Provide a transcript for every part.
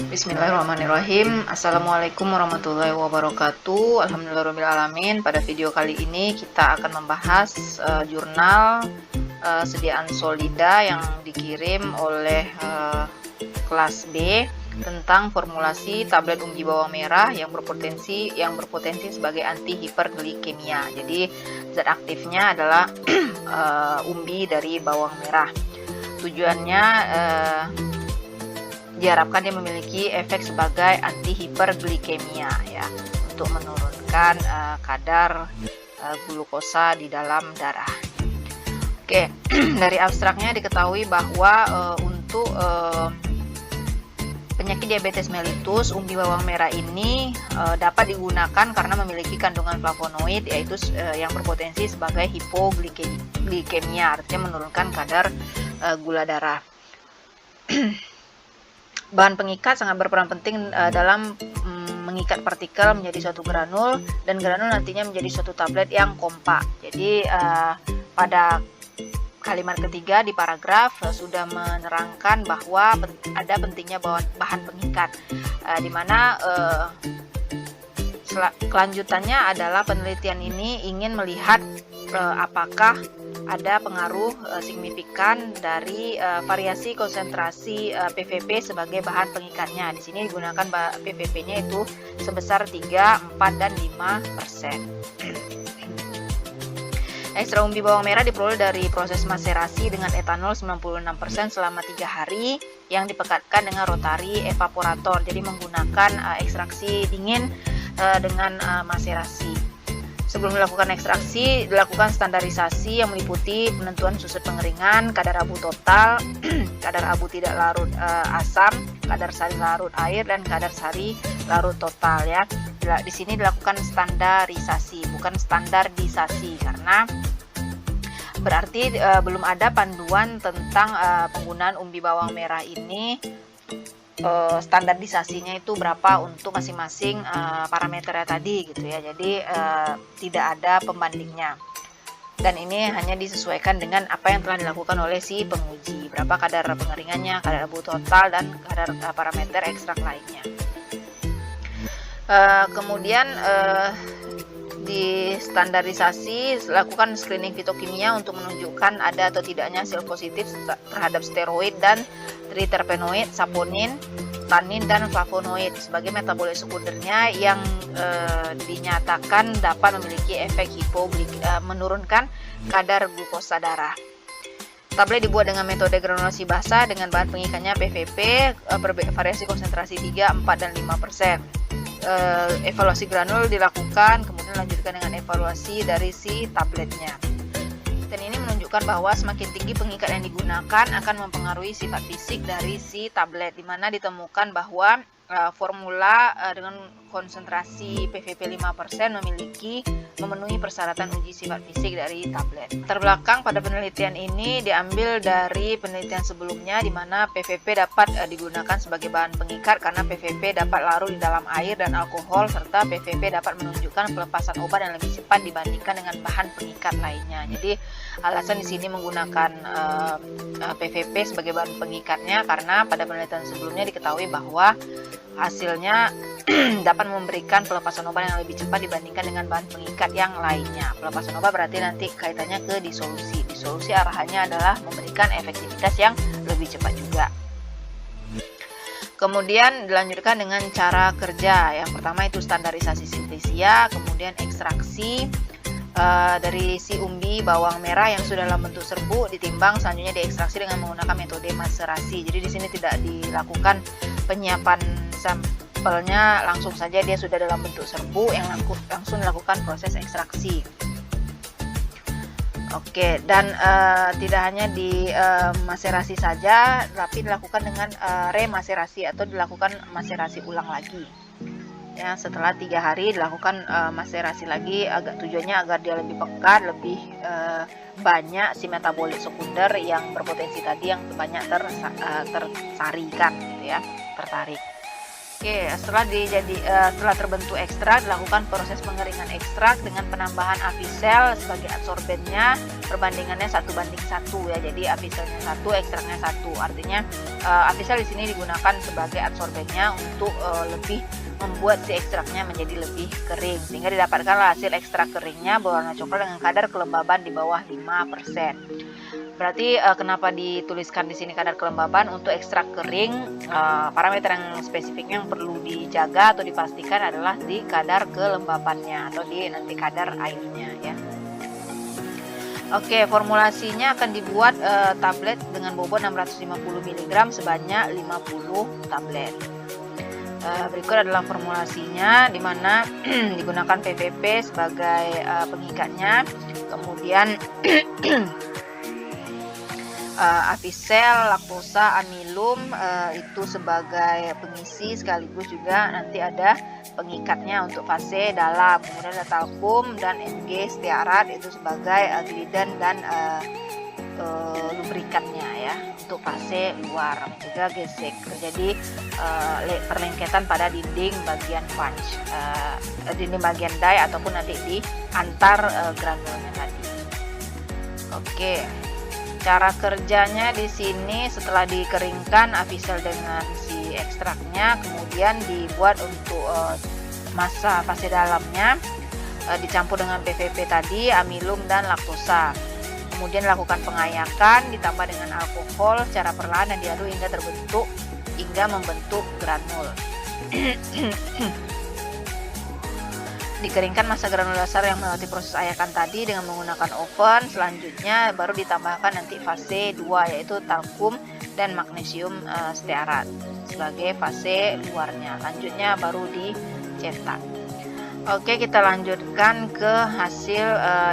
Bismillahirrahmanirrahim. Assalamualaikum warahmatullahi wabarakatuh. Alhamdulillahirrahmanirrahim. Pada video kali ini kita akan membahas jurnal sediaan Solida yang dikirim oleh kelas B tentang formulasi tablet umbi bawang merah yang berpotensi sebagai anti hiperglikemia. Jadi zat aktifnya adalah umbi dari bawang merah. Tujuannya diharapkan dia memiliki efek sebagai anti hiperglikemia ya, untuk menurunkan kadar glukosa di dalam darah. Oke, dari abstraknya diketahui bahwa untuk penyakit diabetes mellitus, umbi bawang merah ini dapat digunakan karena memiliki kandungan flavonoid, yaitu yang berpotensi sebagai hipoglikemia, artinya menurunkan kadar gula darah. Bahan pengikat sangat berperan penting dalam mengikat partikel menjadi suatu granul, dan granul nantinya menjadi suatu tablet yang kompak. Jadi pada kalimat ketiga di paragraf sudah menerangkan bahwa ada pentingnya bahan pengikat, di mana kelanjutannya adalah penelitian ini ingin melihat apakah ada pengaruh signifikan dari variasi konsentrasi PVP sebagai bahan pengikatnya. Di sini digunakan PVP-nya itu sebesar 3, 4, dan 5%. Ekstrak umbi bawang merah diperoleh dari proses maserasi dengan etanol 96% selama 3 hari yang dipekatkan dengan rotary evaporator. Jadi menggunakan ekstraksi dingin dengan maserasi. Sebelum dilakukan ekstraksi, dilakukan standarisasi yang meliputi penentuan susu pengeringan, kadar abu total, kadar abu tidak larut asam, kadar sari larut air, dan kadar sari larut total ya. Di sini dilakukan standarisasi, bukan standardisasi, karena berarti belum ada panduan tentang penggunaan umbi bawang merah ini. Standarisasinya itu berapa untuk masing-masing parameternya tadi gitu ya. Jadi tidak ada pembandingnya, dan ini hanya disesuaikan dengan apa yang telah dilakukan oleh si penguji, berapa kadar pengeringannya, kadar abu total, dan kadar parameter ekstrak lainnya. Kemudian di standarisasi lakukan screening fitokimia untuk menunjukkan ada atau tidaknya sel positif terhadap steroid dan triterpenoid, saponin, tanin, dan flavonoid sebagai metabolit sekundernya yang dinyatakan dapat memiliki efek menurunkan kadar glukosa darah. Tablet dibuat dengan metode granulasi basah dengan bahan pengikatnya PVP, variasi konsentrasi 3, 4, dan 5%. Evaluasi granul dilakukan, kemudian lanjutkan dengan evaluasi dari si tabletnya. Dan ini menunjukkan bahwa semakin tinggi pengikat yang digunakan akan mempengaruhi sifat fisik dari si tablet, di mana ditemukan bahwa formula dengan konsentrasi PVP 5% memenuhi persyaratan uji sifat fisik dari tablet. Terbelakang pada penelitian ini diambil dari penelitian sebelumnya, di mana PVP dapat digunakan sebagai bahan pengikat karena PVP dapat larut di dalam air dan alkohol, serta PVP dapat menunjukkan pelepasan obat yang lebih cepat dibandingkan dengan bahan pengikat lainnya. Jadi alasan di sini menggunakan PVP sebagai bahan pengikatnya karena pada penelitian sebelumnya diketahui bahwa hasilnya dapat memberikan pelepasan obat yang lebih cepat dibandingkan dengan bahan pengikat yang lainnya. Pelepasan obat berarti nanti kaitannya ke disolusi. Disolusi arahannya adalah memberikan efektivitas yang lebih cepat juga. Kemudian dilanjutkan dengan cara kerja. Yang pertama itu standarisasi sintesia, kemudian ekstraksi dari si umbi bawang merah yang sudah dalam bentuk serbuk ditimbang, selanjutnya diekstraksi dengan menggunakan metode maserasi. Jadi di sini tidak dilakukan penyiapan sampelnya, langsung saja dia sudah dalam bentuk serbuk yang langsung dilakukan proses ekstraksi. Oke, dan tidak hanya di maserasi saja, tapi dilakukan dengan remaserasi atau dilakukan maserasi ulang lagi. Ya, setelah 3 hari dilakukan maserasi lagi, tujuannya agar dia lebih pekat, lebih banyak si metabolit sekunder yang berpotensi tadi yang banyak tersarikan gitu ya, tertarik. Oke, setelah terbentuk ekstrak, dilakukan proses pengeringan ekstrak dengan penambahan avisel sebagai adsorbennya, perbandingannya 1:1 ya. Jadi aviselnya 1, ekstraknya 1. Artinya avisel di sini digunakan sebagai adsorbennya untuk lebih membuat si ekstraknya menjadi lebih kering, sehingga didapatkanlah hasil ekstrak keringnya berwarna coklat dengan kadar kelembaban di bawah 5%. Berarti kenapa dituliskan di sini kadar kelembaban? Untuk ekstrak kering, parameter yang spesifiknya yang perlu dijaga atau dipastikan adalah di kadar kelembabannya atau di nanti kadar airnya ya. Oke, formulasinya akan dibuat tablet dengan bobot 650 mg sebanyak 50 tablet. Berikut adalah formulasinya, di mana digunakan PVP sebagai pengikatnya, kemudian avisel, laktosa, amilum itu sebagai pengisi, sekaligus juga nanti ada pengikatnya untuk fase dalam. Kemudian ada talkum dan MG stearat itu sebagai gliden dan lubrikannya ya untuk fase luar, mencegah gesek terjadi perlengketan pada dinding bagian punch, dinding bagian die ataupun nanti di antar granulnya tadi. Oke. Cara kerjanya di sini setelah dikeringkan avisel dengan si ekstraknya, kemudian dibuat untuk masa fase dalamnya, dicampur dengan PVP tadi, amilum dan laktosa. Kemudian lakukan pengayakan ditambah dengan alkohol secara perlahan dan diaduk hingga membentuk granul. Dikeringkan massa granul dasar yang melewati proses ayakan tadi dengan menggunakan oven. Selanjutnya baru ditambahkan nanti fase 2 yaitu talkum dan magnesium stearat sebagai fase luarnya. Lanjutnya baru dicetak. Oke, kita lanjutkan ke hasil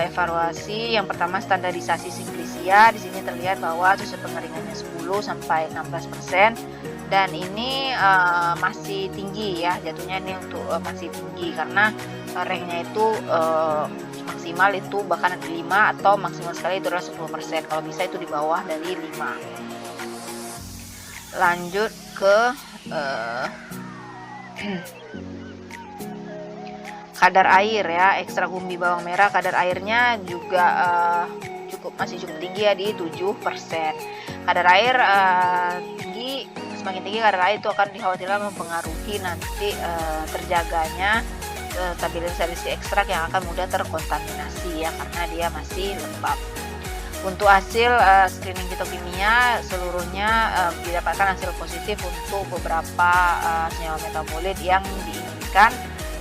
evaluasi. Yang pertama standarisasi simplicia. Di sini terlihat bahwa susu pengeringannya 10-16%. Dan ini masih tinggi ya, jatuhnya ini untuk masih tinggi karena ranknya itu maksimal itu bahkan 5 atau maksimal sekali itu adalah 10%. Kalau bisa itu di bawah dari 5. Lanjut ke kadar air ya, ekstrak umbi bawang merah, kadar airnya juga masih cukup tinggi ya di 7%. Kadar air tinggi, semakin tinggi kadar air itu akan dikhawatirkan mempengaruhi nanti terjaganya stabilisasi ekstrak yang akan mudah terkontaminasi ya, karena dia masih lembab. Untuk hasil screening fitokimia seluruhnya didapatkan hasil positif untuk beberapa senyawa metabolit yang diinginkan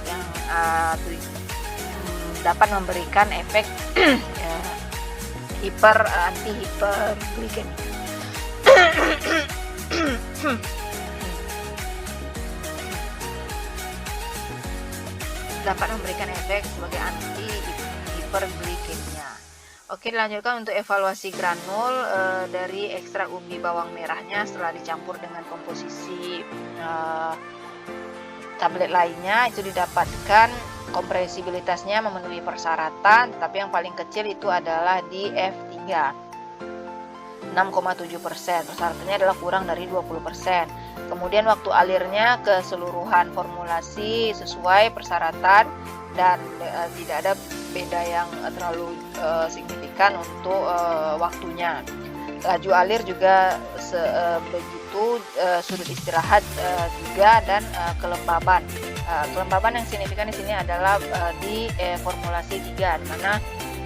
yang dapat memberikan efek anti-hiperglikemik. Dapat memberikan efek sebagai anti-hiperglikemia. Oke, dilanjutkan untuk evaluasi granul dari ekstrak umbi bawang merahnya setelah dicampur dengan komposisi tablet lainnya. Itu didapatkan kompresibilitasnya memenuhi persyaratan, tapi yang paling kecil itu adalah di F3 6,7%. Persyaratannya adalah kurang dari 20%. Kemudian waktu alirnya keseluruhan formulasi sesuai persyaratan dan tidak ada beda yang terlalu signifikan untuk waktunya. Laju alir juga begitu, sudut istirahat juga, dan kelembaban. Kelembaban yang signifikan di sini adalah di formulasi 3 di mana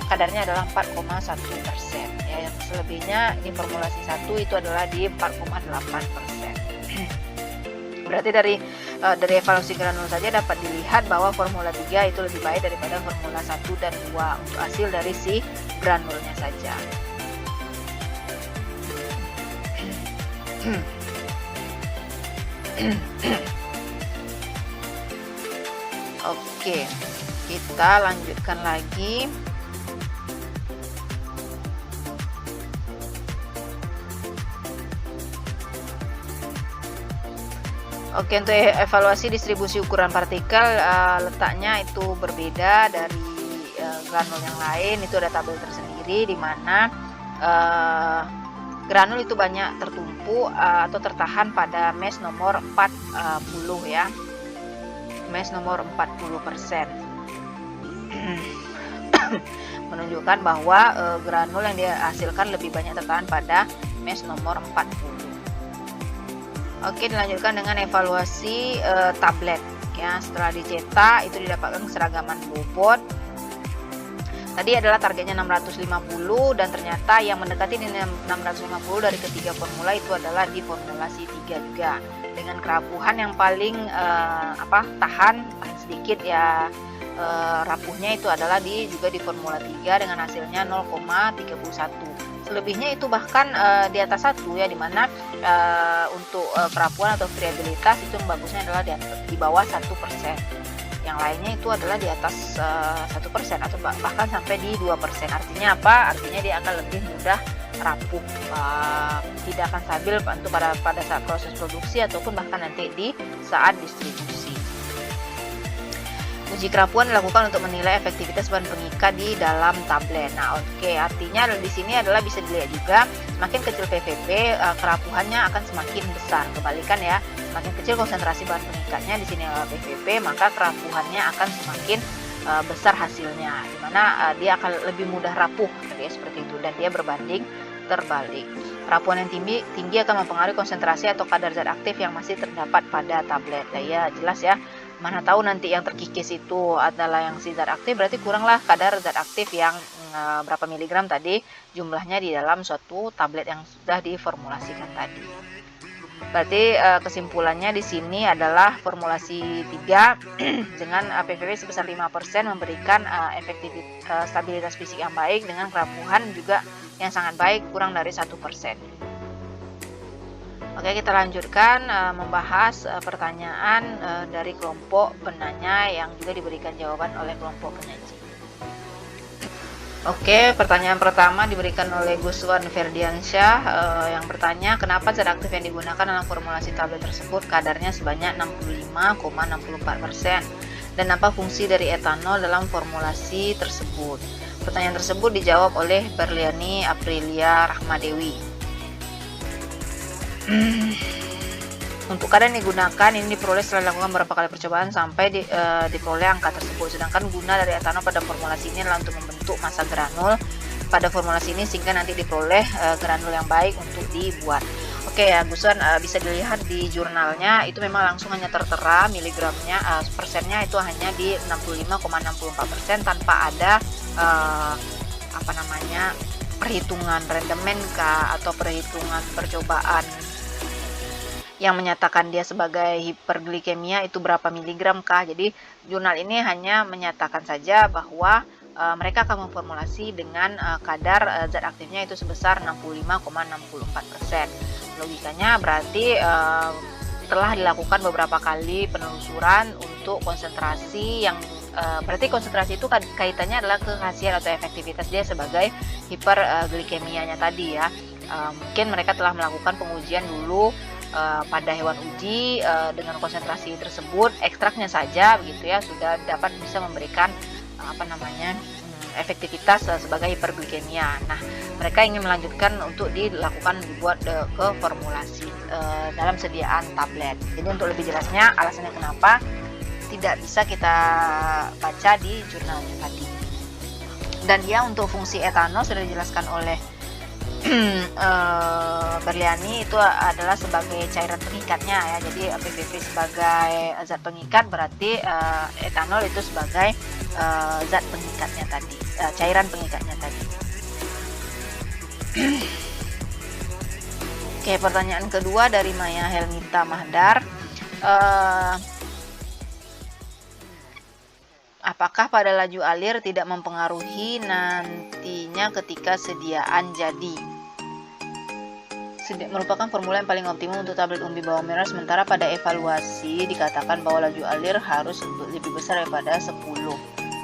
kadarnya adalah 4,1%. Ya, yang selebihnya di formulasi 1 itu adalah di 4,8%. Berarti dari evaluasi granul saja dapat dilihat bahwa formula 3 itu lebih baik daripada formula 1 dan 2 untuk hasil dari si granulnya saja. Oke, kita lanjutkan lagi. Oke, untuk evaluasi distribusi ukuran partikel, letaknya itu berbeda dari granul yang lain. Itu ada tabel tersendiri di mana granul itu banyak tertumpu atau tertahan pada mesh nomor 40 ya. Mesh nomor 40%. Menunjukkan bahwa granul yang dihasilkan lebih banyak tertahan pada mesh nomor 40. Oke, dilanjutkan dengan evaluasi tablet ya. Setelah dicetak itu didapatkan keseragaman bobot. Tadi adalah targetnya 650 dan ternyata yang mendekati 650 dari ketiga formula itu adalah di formulasi 3 juga. Dengan kerapuhan yang paling tahan paling sedikit ya, rapuhnya itu adalah juga di formula 3 dengan hasilnya 0,31. Selebihnya itu bahkan di atas 1 ya, dimana untuk kerapuhan atau variabilitas itu yang bagusnya adalah di bawah 1%. Yang lainnya itu adalah di atas 1% atau bahkan sampai di 2%. Artinya apa? Artinya dia akan lebih mudah rapuh, tidak akan stabil untuk pada saat proses produksi ataupun bahkan nanti di saat distribusi. Uji kerapuhan dilakukan untuk menilai efektivitas bahan pengikat di dalam tablet. Nah, oke, artinya di sini adalah bisa dilihat juga semakin kecil PVP, kerapuhannya akan semakin besar. Kebalikan ya, semakin kecil konsentrasi bahan pengikatnya di sini adalah PVP, maka kerapuhannya akan semakin besar hasilnya, dimana dia akan lebih mudah rapuh, ya, seperti itu, dan dia berbanding terbalik. Kerapuhan yang tinggi akan mempengaruhi konsentrasi atau kadar zat aktif yang masih terdapat pada tablet. Nah, ya jelas ya. Mana tahu nanti yang terkikis itu adalah yang si zat aktif, berarti kuranglah kadar zat aktif yang berapa miligram tadi jumlahnya di dalam suatu tablet yang sudah diformulasikan tadi. Berarti kesimpulannya di sini adalah formulasi 3 dengan PVP sebesar 5% memberikan stabilitas fisik yang baik dengan kerapuhan juga yang sangat baik, kurang dari 1%. Oke, kita lanjutkan membahas pertanyaan dari kelompok penanya yang juga diberikan jawaban oleh kelompok penyaji. Oke, pertanyaan pertama diberikan oleh Guswan Ferdiansyah yang bertanya, kenapa zat aktif yang digunakan dalam formulasi tablet tersebut kadarnya sebanyak 65,64% dan apa fungsi dari etanol dalam formulasi tersebut. Pertanyaan tersebut dijawab oleh Berliani Aprilia Rahmadewi. Untuk kadar yang digunakan ini diperoleh setelah dilakukan beberapa kali percobaan sampai diperoleh angka tersebut. Sedangkan guna dari etanol pada formulasi ini adalah untuk membentuk massa granul pada formulasi ini sehingga nanti diperoleh granul yang baik untuk dibuat. Oke ya, Guswan, bisa dilihat di jurnalnya itu memang langsung hanya tertera miligramnya, persennya itu hanya di 65,64% tanpa ada perhitungan rendemen kah atau perhitungan percobaan yang menyatakan dia sebagai hiperglikemia itu berapa miligram kah. Jadi jurnal ini hanya menyatakan saja bahwa mereka akan memformulasi dengan kadar zat aktifnya itu sebesar 65,64%. Logikanya berarti telah dilakukan beberapa kali penelusuran untuk konsentrasi yang berarti konsentrasi itu kaitannya adalah ke khasiat atau efektivitas dia sebagai hiperglikemianya tadi ya. Mungkin mereka telah melakukan pengujian dulu pada hewan uji dengan konsentrasi tersebut, ekstraknya saja begitu ya sudah dapat bisa memberikan efektivitas sebagai hiperglikemia. Nah, mereka ingin melanjutkan untuk dibuat ke formulasi dalam sediaan tablet. Jadi untuk lebih jelasnya alasannya kenapa tidak bisa kita baca di jurnalnya tadi. Dan dia untuk fungsi etanol sudah dijelaskan oleh Berliani itu adalah sebagai cairan pengikatnya ya. Jadi PVP sebagai zat pengikat, berarti etanol itu sebagai zat pengikatnya tadi, cairan pengikatnya tadi. Oke, pertanyaan kedua dari Maya Helmita Mahdar. Apakah pada laju alir tidak mempengaruhi nantinya ketika sediaan jadi? Merupakan formula yang paling optimum untuk tablet umbi bawang merah, sementara pada evaluasi dikatakan bahwa laju alir harus lebih besar daripada 10.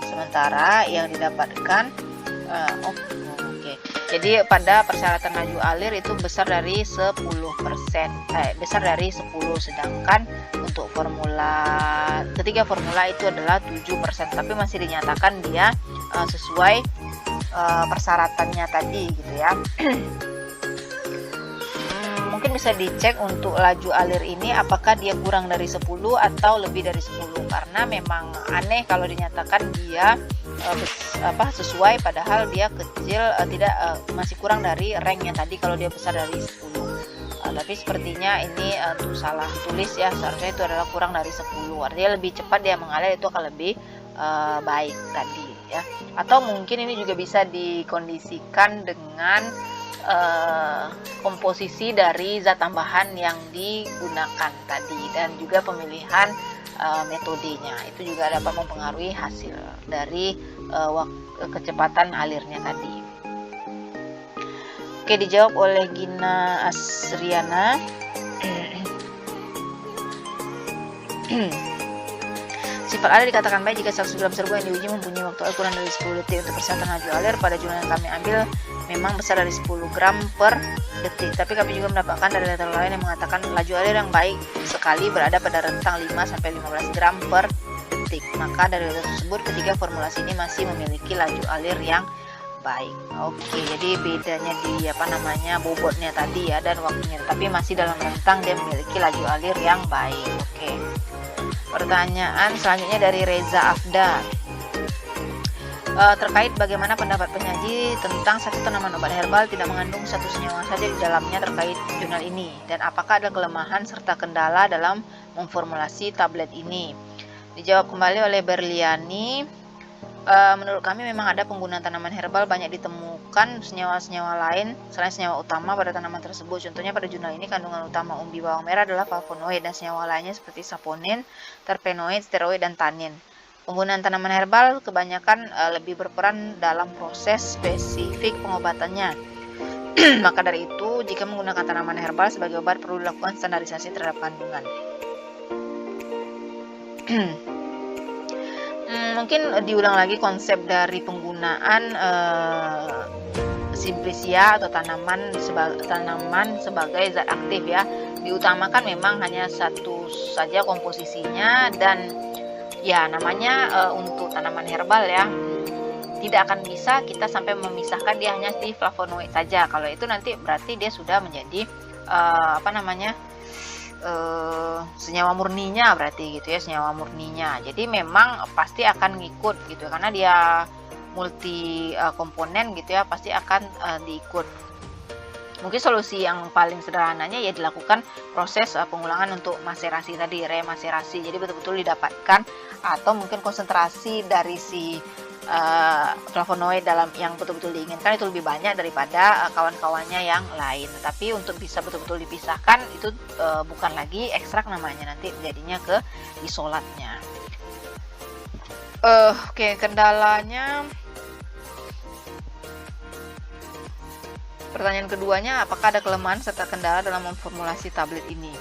Sementara yang didapatkan jadi pada persyaratan laju alir itu besar dari 10%, besar dari 10, sedangkan untuk ketiga formula itu adalah 7%, tapi masih dinyatakan dia sesuai persyaratannya tadi gitu ya. mungkin bisa dicek untuk laju alir ini apakah dia kurang dari 10 atau lebih dari 10, karena memang aneh kalau dinyatakan dia sesuai padahal dia kecil, masih kurang dari ranknya tadi kalau dia besar dari 10. Tapi sepertinya ini untuk salah tulis ya, seharusnya itu adalah kurang dari 10, artinya lebih cepat dia mengalir, itu akan lebih baik tadi ya. Atau mungkin ini juga bisa dikondisikan dengan komposisi dari zat tambahan yang digunakan tadi, dan juga pemilihan metodenya itu juga dapat mempengaruhi hasil dari kecepatan alirnya tadi. Oke, dijawab oleh Gina Asriana. Sifat alir dikatakan baik jika 100 gram serbu yang diuji mempunyai waktu alir kurang dari 10 detik. Untuk persentase laju alir pada jumlah yang kami ambil memang besar dari 10 gram per detik. Tapi kami juga mendapatkan dari data lain yang mengatakan laju alir yang baik sekali berada pada rentang 5-15 gram per detik. Maka dari data tersebut ketiga formulasi ini masih memiliki laju alir yang baik. Oke, jadi bedanya di bobotnya tadi ya dan waktunya, tapi masih dalam rentang dia memiliki laju alir yang baik. Oke. Pertanyaan selanjutnya dari Reza Afda. Terkait bagaimana pendapat penyaji tentang satu tanaman obat herbal tidak mengandung satu senyawa saja di dalamnya terkait jurnal ini, dan apakah ada kelemahan serta kendala dalam memformulasi tablet ini? Dijawab kembali oleh Berliani. Menurut kami memang ada penggunaan tanaman herbal banyak ditemukan senyawa-senyawa lain selain senyawa utama pada tanaman tersebut. Contohnya pada jurnal ini kandungan utama umbi bawang merah adalah flavonoid dan senyawa lainnya seperti saponin, terpenoid, steroid, dan tanin. Penggunaan tanaman herbal kebanyakan lebih berperan dalam proses spesifik pengobatannya. Maka dari itu, jika menggunakan tanaman herbal sebagai obat perlu dilakukan standarisasi terhadap kandungan. Mungkin diulang lagi konsep dari penggunaan Simplicia atau tanaman sebagai zat aktif ya. Diutamakan memang hanya satu saja komposisinya, dan ya namanya untuk tanaman herbal ya, tidak akan bisa kita sampai memisahkan dia hanya di flavonoid saja. Kalau itu nanti berarti dia sudah menjadi senyawa murninya, berarti gitu ya, senyawa murninya. Jadi memang pasti akan ngikut gitu, karena dia multi komponen gitu ya, pasti akan diikut. Mungkin solusi yang paling sederhananya ya dilakukan proses pengulangan untuk maserasi tadi, remaserasi. Jadi betul-betul didapatkan, atau mungkin konsentrasi dari si flavonoid dalam yang betul-betul diinginkan itu lebih banyak daripada kawan-kawannya yang lain. Tapi untuk bisa betul-betul dipisahkan itu bukan lagi ekstrak namanya, nanti jadinya ke isolatnya. Oke, kendalanya. Pertanyaan keduanya, apakah ada kelemahan serta kendala dalam memformulasi tablet ini?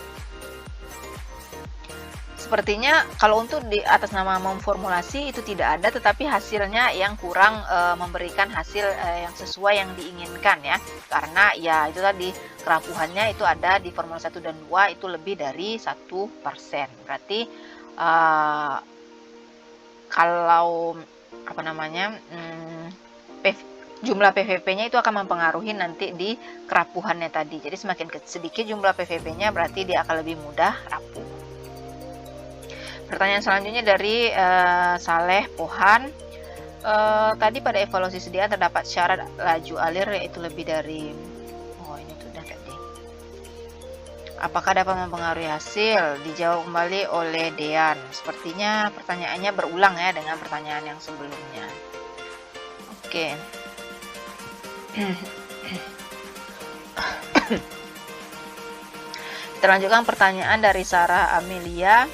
Sepertinya kalau untuk di atas nama memformulasi itu tidak ada, tetapi hasilnya yang kurang memberikan hasil yang sesuai yang diinginkan ya. Karena ya itu tadi, kerapuhannya itu ada di formula 1 dan 2 itu lebih dari 1%. Berarti kalau jumlah PVP-nya itu akan mempengaruhi nanti di kerapuhannya tadi. Jadi semakin sedikit jumlah PVP-nya berarti dia akan lebih mudah rapuh. Pertanyaan selanjutnya dari Saleh Pohan. Tadi pada evaluasi sedia terdapat syarat laju alir yaitu lebih dari ini sudah tadi. Apakah dapat mempengaruhi hasil? Dijawab kembali oleh Dean. Sepertinya pertanyaannya berulang ya dengan pertanyaan yang sebelumnya. Oke. Kita lanjutkan pertanyaan dari Sarah Amelia.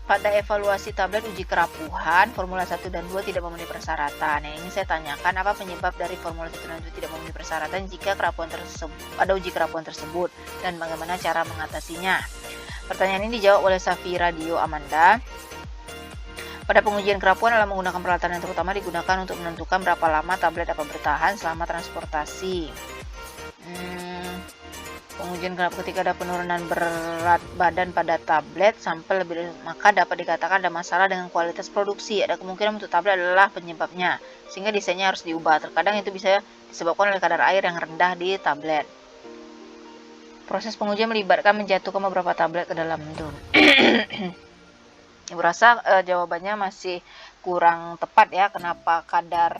Pada evaluasi tablet uji kerapuhan formula 1 dan 2 tidak memenuhi persyaratan. Yang ini saya tanyakan, apa penyebab dari formula 1 dan 2 tidak memenuhi persyaratan jika pada uji kerapuhan tersebut, dan bagaimana cara mengatasinya? Pertanyaan ini dijawab oleh Safira Dio Amanda. Pada pengujian kerapuhan adalah menggunakan peralatan yang terutama digunakan untuk menentukan berapa lama tablet dapat bertahan selama transportasi. Pengujian ketika ada penurunan berat badan pada tablet sampai lebih maka dapat dikatakan ada masalah dengan kualitas produksi. Ada kemungkinan untuk tablet adalah penyebabnya, sehingga desainnya harus diubah. Terkadang itu bisa disebabkan oleh kadar air yang rendah di tablet. Proses pengujian melibatkan menjatuhkan beberapa tablet ke dalam drum. Ibu rasa jawabannya masih kurang tepat ya. Kenapa kadar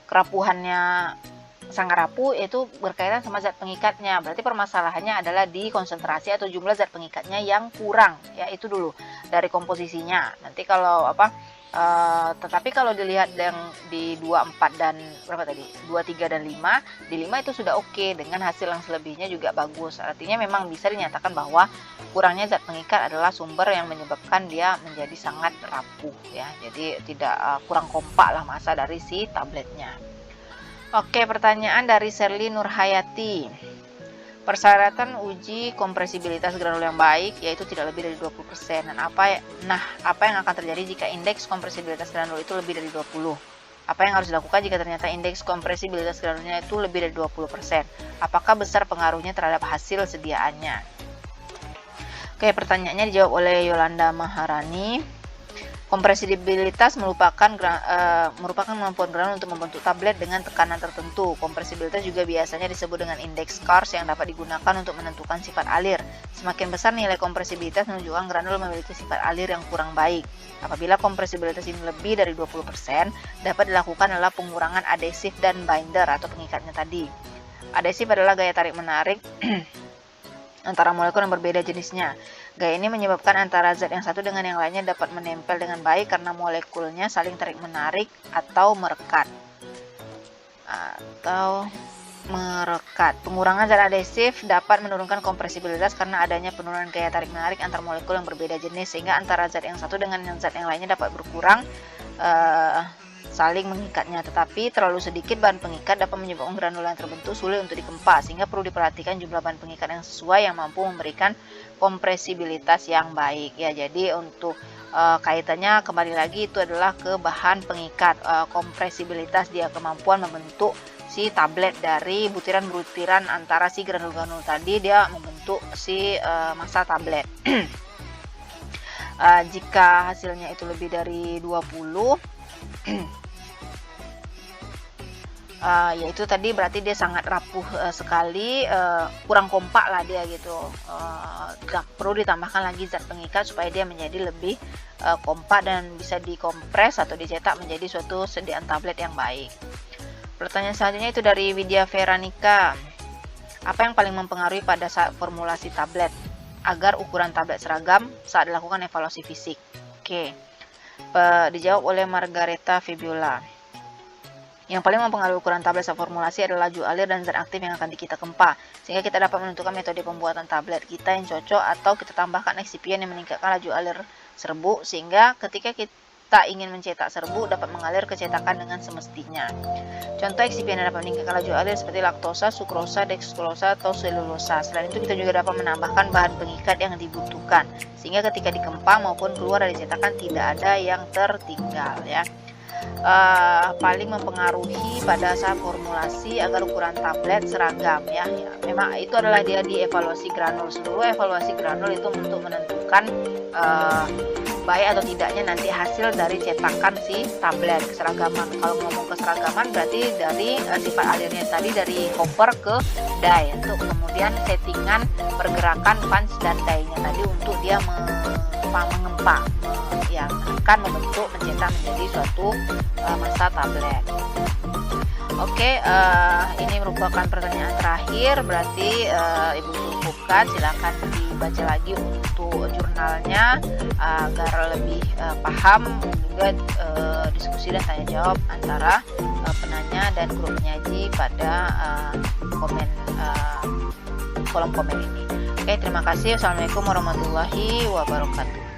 kerapuhannya sangat rapuh itu berkaitan sama zat pengikatnya. Berarti permasalahannya adalah di konsentrasi atau jumlah zat pengikatnya yang kurang ya, itu dulu dari komposisinya. Nanti kalau tetapi kalau dilihat yang di 24 dan berapa tadi? 23 dan 5, di 5 itu sudah oke, dengan hasil yang selebihnya juga bagus. Artinya memang bisa dinyatakan bahwa kurangnya zat pengikat adalah sumber yang menyebabkan dia menjadi sangat rapuh ya. Jadi tidak kurang kompak lah massa dari si tabletnya. Oke, pertanyaan dari Sherly Nurhayati. Persyaratan uji kompresibilitas granul yang baik yaitu tidak lebih dari 20%. Dan apa yang akan terjadi jika indeks kompresibilitas granul itu lebih dari 20? Apa yang harus dilakukan jika ternyata indeks kompresibilitas granulnya itu lebih dari 20%? Apakah besar pengaruhnya terhadap hasil sediaannya? Oke, pertanyaannya dijawab oleh Yolanda Maharani. Kompresibilitas merupakan kemampuan granul untuk membentuk tablet dengan tekanan tertentu. Kompresibilitas juga biasanya disebut dengan indeks Kars yang dapat digunakan untuk menentukan sifat alir. Semakin besar nilai kompresibilitas menunjukkan granul memiliki sifat alir yang kurang baik. Apabila kompresibilitas ini lebih dari 20%, dapat dilakukan adalah pengurangan adesif dan binder atau pengikatnya tadi. Adesif adalah gaya tarik-menarik antara molekul yang berbeda jenisnya. Gaya ini menyebabkan antara zat yang satu dengan yang lainnya dapat menempel dengan baik karena molekulnya saling tarik-menarik atau merekat. Pengurangan zat adesif dapat menurunkan kompresibilitas karena adanya penurunan gaya tarik-menarik antar molekul yang berbeda jenis, sehingga antara zat yang satu dengan zat yang lainnya dapat berkurang saling mengikatnya. Tetapi terlalu sedikit bahan pengikat dapat menyebabkan granul yang terbentuk sulit untuk dikempa, sehingga perlu diperhatikan jumlah bahan pengikat yang sesuai yang mampu memberikan kompresibilitas yang baik ya. Jadi untuk kaitannya kembali lagi itu adalah ke bahan pengikat. Kompresibilitas dia kemampuan membentuk si tablet dari butiran-butiran antara si granul-granul tadi, dia membentuk si massa tablet. Jika hasilnya itu lebih dari 20, yaitu tadi berarti dia sangat rapuh sekali, kurang kompak lah dia gitu. Perlu ditambahkan lagi zat pengikat supaya dia menjadi lebih kompak dan bisa dikompres atau dicetak menjadi suatu sediaan tablet yang baik. Pertanyaan selanjutnya itu dari Widya Veranika. Apa yang paling mempengaruhi pada saat formulasi tablet agar ukuran tablet seragam saat dilakukan evaluasi fisik? Oke, dijawab oleh Margareta Fibiola. Yang paling mempengaruhi ukuran tablet saat formulasi adalah laju alir dan zat aktif yang akan kita kempa, sehingga kita dapat menentukan metode pembuatan tablet kita yang cocok, atau kita tambahkan eksipien yang meningkatkan laju alir serbuk, sehingga ketika kita ingin mencetak serbuk dapat mengalir ke cetakan dengan semestinya. Contoh eksipien yang dapat meningkatkan laju alir seperti laktosa, sukrosa, deksklosa, atau selulosa. Selain itu kita juga dapat menambahkan bahan pengikat yang dibutuhkan, sehingga ketika dikempa maupun keluar dari cetakan tidak ada yang tertinggal ya. Paling mempengaruhi pada saat formulasi agar ukuran tablet seragam ya. Memang itu adalah dia di evaluasi granul. Seluruh evaluasi granul itu untuk menentukan baik atau tidaknya nanti hasil dari cetakan si tablet. Keseragaman, kalau ngomong keseragaman berarti dari sifat alirnya tadi dari hopper ke die, untuk kemudian settingan pergerakan punch dan die-nya tadi untuk dia mengempa yang akan membentuk mencetak menjadi suatu massa tablet. Oke, ini merupakan pertanyaan terakhir, berarti Ibu cukupkan. Silakan dibaca lagi untuk jurnalnya agar lebih paham, juga diskusi dan tanya jawab antara penanya dan guru penyaji pada kolom komen ini. Oke, terima kasih. Wassalamualaikum warahmatullahi wabarakatuh.